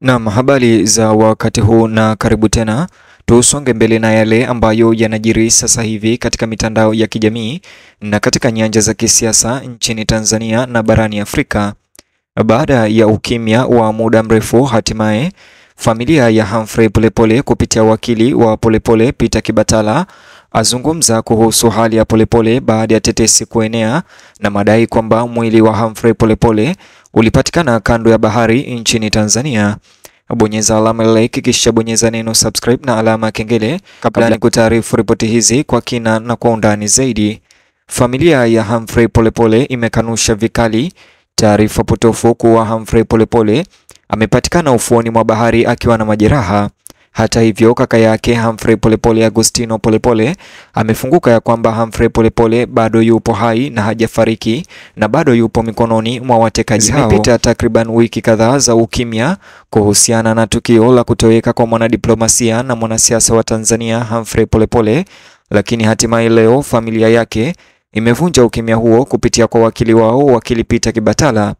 Naam, habari za wakati huu na karibu tena. Tusonge mbele na yale ambayo yanajiri sasa hivi katika mitandao ya kijamii na katika nyanja za kisiasa nchini Tanzania na barani Afrika. Baada ya ukimya wa muda mrefu, hatimaye familia ya Humphrey Polepole kupitia wakili wa Polepole Peter Kibatala azungumza kuhusu hali ya Polepole baada ya tetesi kuenea na madai kwamba mwili wa Humphrey Polepole ulipatikana kando ya bahari nchini Tanzania. Bonyeza alama like kisha bonyeza neno subscribe na alama ya kengele kabla ya kutaarifu ripoti hizi kwa kina na kwa undani zaidi. Familia ya Humphrey Polepole imekanusha vikali taarifa potofu kuwa Humphrey Polepole amepatikana ufuoni mwa bahari akiwa na majeraha. Hata hivyo, kaka yake Humphrey Polepole, Agustino Polepole, amefunguka ya kwamba Humphrey Polepole bado yupo hai na hajafariki na bado yupo mikononi mwa watekaji hao. Zimepita takriban wiki kadhaa za ukimya kuhusiana na tukio la kutoweka kwa mwanadiplomasia na mwanasiasa wa Tanzania Humphrey Polepole, lakini hatimaye leo familia yake imevunja ukimya huo kupitia kwa wakili wao, wakili Peter Kibatala.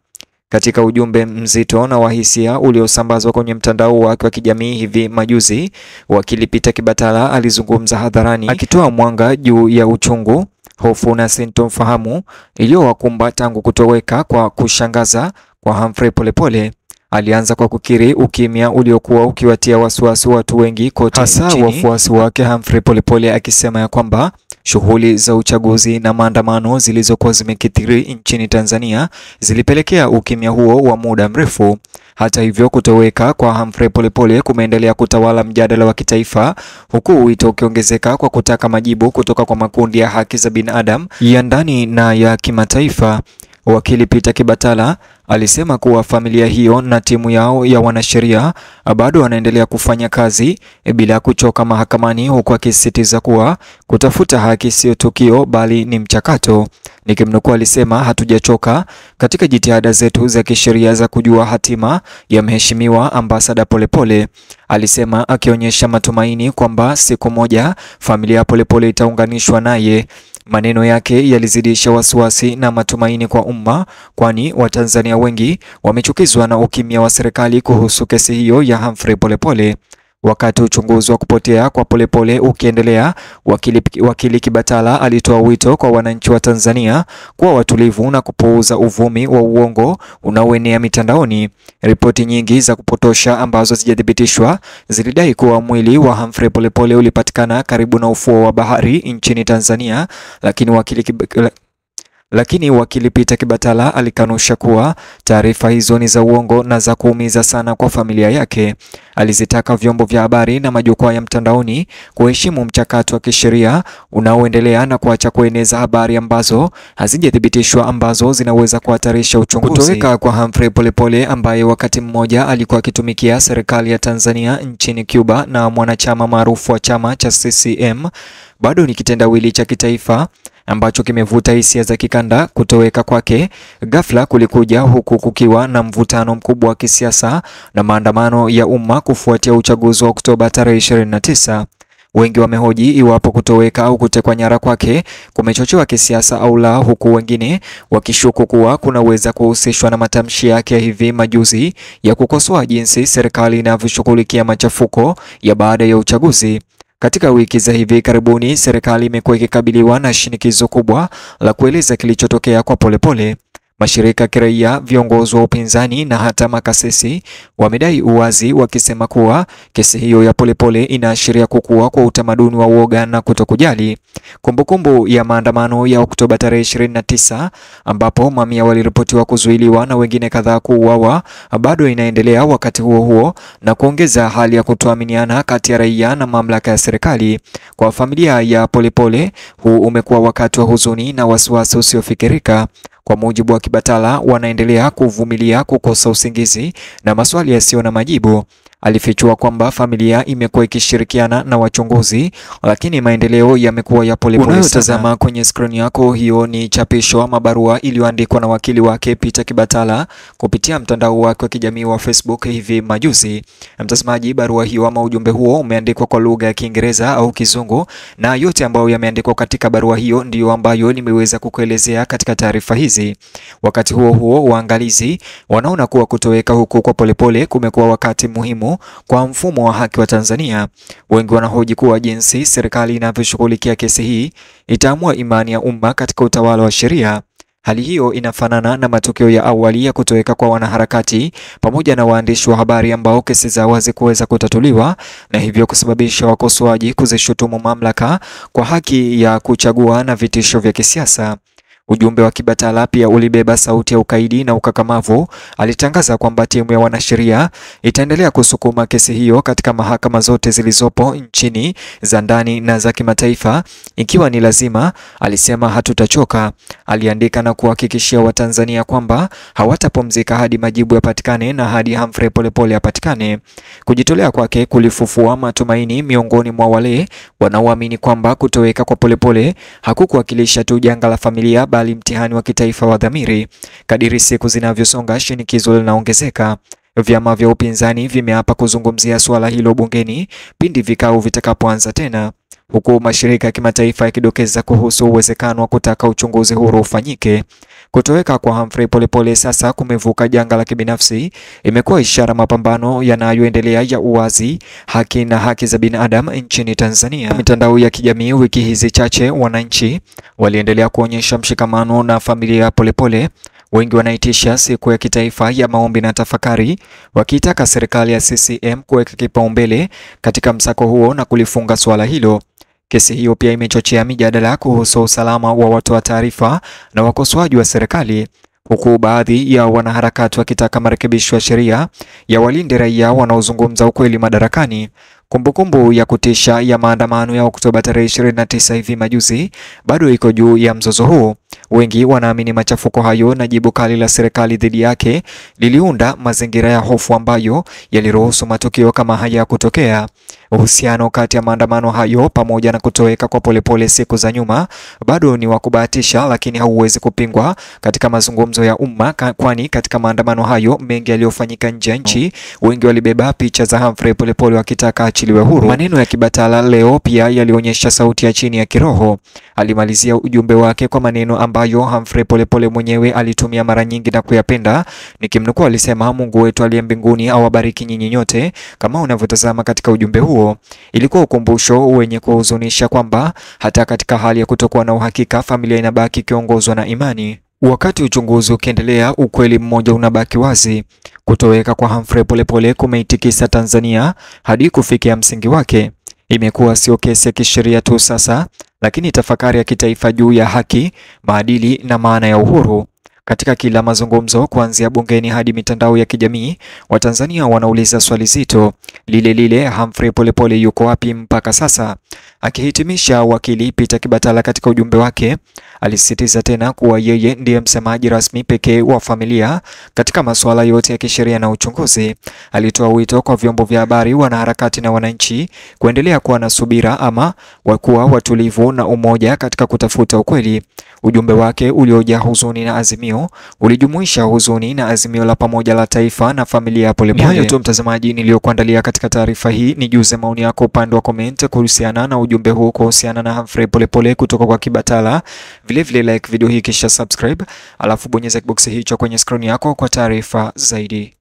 Katika ujumbe mzito na wa hisia uliosambazwa kwenye mtandao wake wa kijamii hivi majuzi, wakili Peter Kibatala alizungumza hadharani akitoa mwanga juu ya uchungu, hofu na sintofahamu iliyowakumba tangu kutoweka kwa kushangaza kwa Humphrey Polepole. Alianza kwa kukiri ukimya uliokuwa ukiwatia wasiwasi watu wengi kote nchini, hasa wafuasi wake Humphrey Polepole, akisema ya kwamba shughuli za uchaguzi na maandamano zilizokuwa zimekithiri nchini Tanzania zilipelekea ukimya huo wa muda mrefu. Hata hivyo, kutoweka kwa Humphrey Polepole kumeendelea kutawala mjadala wa kitaifa, huku wito ukiongezeka kwa kutaka majibu kutoka kwa makundi ya haki za binadamu ya ndani na ya kimataifa. Wakili Peter Kibatala alisema kuwa familia hiyo na timu yao ya wanasheria bado wanaendelea kufanya kazi bila kuchoka mahakamani, huku akisisitiza kuwa kutafuta haki sio tukio bali ni mchakato. Nikimnukuu, alisema, hatujachoka katika jitihada zetu za kisheria za kujua hatima ya mheshimiwa Ambassador Polepole, alisema, akionyesha matumaini kwamba siku moja familia ya Polepole itaunganishwa naye. Maneno yake yalizidisha wasiwasi na matumaini kwa umma, kwani Watanzania wengi wamechukizwa na ukimya wa serikali kuhusu kesi hiyo ya Humphrey Polepole. Wakati uchunguzi wa kupotea kwa Polepole ukiendelea, wakili Kibatala alitoa wito kwa wananchi wa Tanzania kuwa watulivu na kupuuza uvumi wa uongo unaoenea mitandaoni. Ripoti nyingi za kupotosha ambazo hazijathibitishwa zilidai kuwa mwili wa Humphrey Polepole ulipatikana karibu na ufuo wa bahari nchini Tanzania, lakini wakili Peter Kibatala alikanusha kuwa taarifa hizo ni za uongo na za kuumiza sana kwa familia yake. Alizitaka vyombo vya habari na majukwaa ya mtandaoni kuheshimu mchakato wa kisheria unaoendelea na kuacha kueneza habari ambazo hazijathibitishwa ambazo zinaweza kuhatarisha uchunguzi. Kutoweka kwa Humphrey Polepole, ambaye wakati mmoja alikuwa akitumikia serikali ya Tanzania nchini Cuba na mwanachama maarufu wa chama cha CCM, bado ni kitendawili cha kitaifa ambacho kimevuta hisia za kikanda. Kutoweka kwake ghafla kulikuja huku kukiwa na mvutano mkubwa wa kisiasa na maandamano ya umma kufuatia uchaguzi wa Oktoba tarehe 29. Wengi wamehoji iwapo kutoweka au kutekwa nyara kwake kumechochewa kisiasa au la, huku wengine wakishuku kuwa kunaweza kuhusishwa na matamshi yake ya hivi majuzi ya kukosoa jinsi serikali inavyoshughulikia machafuko ya baada ya uchaguzi. Katika wiki za hivi karibuni, serikali imekuwa ikikabiliwa na shinikizo kubwa la kueleza kilichotokea kwa Polepole. Mashirika ya kiraia, viongozi wa upinzani na hata makasisi wamedai uwazi, wakisema kuwa kesi hiyo ya Polepole inaashiria kukua kwa utamaduni wa uoga na kutokujali. Kumbukumbu ya maandamano ya Oktoba tarehe 29 ambapo mamia waliripotiwa kuzuiliwa na wengine kadhaa kuuawa bado inaendelea wakati huo huo, na kuongeza hali ya kutoaminiana kati ya raia na mamlaka ya serikali. Kwa familia ya Polepole, huu umekuwa wakati wa huzuni na wasiwasi usiofikirika. Kwa mujibu wa Kibatala, wanaendelea kuvumilia kukosa usingizi na maswali yasiyo na majibu. Alifichua kwamba familia imekuwa ikishirikiana na wachunguzi, lakini maendeleo yamekuwa ya polepole. Unayotazama kwenye screen yako hiyo ni chapisho ama barua iliyoandikwa na wakili wake Peter Kibatala kupitia mtandao wake wa kijamii wa Facebook hivi majuzi. Mtazamaji, barua hiyo ama ujumbe huo umeandikwa kwa lugha ya Kiingereza au Kizungu, na yote ambayo yameandikwa katika barua hiyo ndiyo ambayo nimeweza kukuelezea katika taarifa hizi. utetezi. Wakati huo huo, waangalizi wanaona kuwa kutoweka huku kwa Polepole kumekuwa wakati muhimu kwa mfumo wa haki wa Tanzania. Wengi wanahoji kuwa jinsi serikali inavyoshughulikia kesi hii itaamua imani ya umma katika utawala wa sheria. Hali hiyo inafanana na matukio ya awali ya kutoweka kwa wanaharakati pamoja na waandishi wa habari ambao kesi zao hazikuweza kutatuliwa na hivyo kusababisha wakosoaji kuzishutumu mamlaka kwa haki ya kuchagua na vitisho vya kisiasa. Ujumbe wa Kibatala pia ulibeba sauti ya ukaidi na ukakamavu. Alitangaza kwamba timu ya wanasheria itaendelea kusukuma kesi hiyo katika mahakama zote zilizopo nchini, za ndani na za kimataifa ikiwa ni lazima. Alisema hatutachoka. Aliandika na kuhakikishia Watanzania kwamba hawatapumzika hadi majibu yapatikane na hadi Humphrey Polepole apatikane. Kujitolea kwake kulifufua matumaini miongoni mwa wale wanaoamini kwamba kutoweka kwa Polepole hakukuwakilisha tu janga la familia bali mtihani wa kitaifa wa dhamiri. Kadiri siku zinavyosonga, shinikizo linaongezeka. Vyama vya upinzani vimeapa kuzungumzia suala hilo bungeni pindi vikao vitakapoanza tena, huku mashirika ya kimataifa yakidokeza kuhusu uwezekano wa kutaka uchunguzi huru ufanyike. Kutoweka kwa Humphrey Polepole sasa kumevuka janga la kibinafsi, imekuwa ishara mapambano yanayoendelea ya uwazi, haki na haki za binadamu nchini Tanzania. Mitandao ya kijamii wiki hizi chache, wananchi waliendelea kuonyesha mshikamano na familia ya Polepole. Wengi wanaitisha siku ya kitaifa ya maombi na tafakari, wakiitaka serikali ya CCM kuweka kipaumbele katika msako huo na kulifunga swala hilo. Kesi hiyo pia imechochea mijadala kuhusu usalama wa watoa taarifa na wakosoaji wa serikali, huku baadhi ya wanaharakati wakitaka marekebisho ya sheria ya walinde raia wanaozungumza ukweli madarakani. Kumbukumbu ya kutisha ya maandamano ya Oktoba tarehe 29 hivi majuzi bado iko juu ya mzozo huu. Wengi wanaamini machafuko hayo na jibu kali la serikali dhidi yake liliunda mazingira ya hofu ambayo yaliruhusu matukio kama haya kutokea. Uhusiano kati ya maandamano hayo pamoja na kutoweka kwa Polepole siku za nyuma bado ni wa kubahatisha, lakini hauwezi kupingwa katika mazungumzo ya umma, kwani katika maandamano hayo mengi yaliyofanyika nje ya nchi, wengi walibeba picha za Humphrey Polepole wakitaka achiliwe huru. Maneno ya Kibatala leo pia yalionyesha sauti ya chini ya kiroho. Alimalizia ujumbe wake kwa maneno ambayo Humphrey Polepole mwenyewe alitumia mara nyingi na kuyapenda. Nikimnukuu, alisema, Mungu wetu aliye mbinguni awabariki nyinyi nyote. Kama unavyotazama katika ujumbe huo, ilikuwa ukumbusho wenye kuhuzunisha kwamba hata katika hali ya kutokuwa na uhakika, familia inabaki kiongozwa na imani. Wakati uchunguzi ukiendelea, ukweli mmoja unabaki wazi. Kutoweka kwa Humphrey Polepole kumeitikisa Tanzania hadi kufikia msingi wake. Imekuwa sio kesi ya kisheria tu sasa, lakini tafakari ya kitaifa juu ya haki, maadili na maana ya uhuru. Katika kila mazungumzo, kuanzia bungeni hadi mitandao ya kijamii, Watanzania wanauliza swali zito lile, Humphrey Polepole yuko wapi mpaka sasa? Akihitimisha, wakili Peter Kibatala katika ujumbe wake alisisitiza tena kuwa yeye ndiye msemaji rasmi pekee wa familia katika masuala yote ya kisheria na uchunguzi. Alitoa wito kwa vyombo vya habari, wanaharakati na wananchi kuendelea kuwa na subira ama wakuwa watulivu na umoja katika kutafuta ukweli. Ujumbe wake uliojaa huzuni na azimio ulijumuisha huzuni na azimio la pamoja la taifa na familia ya Polepole. Hayo tu mtazamaji niliyokuandalia katika taarifa hii. Nijuze maoni yako upande wa comment kuhusiana na ujumbe huu kuhusiana na Humphrey Polepole kutoka kwa Kibatala. Vile like video hii kisha subscribe, alafu bonyeza kiboksi hicho kwenye screen yako kwa taarifa zaidi.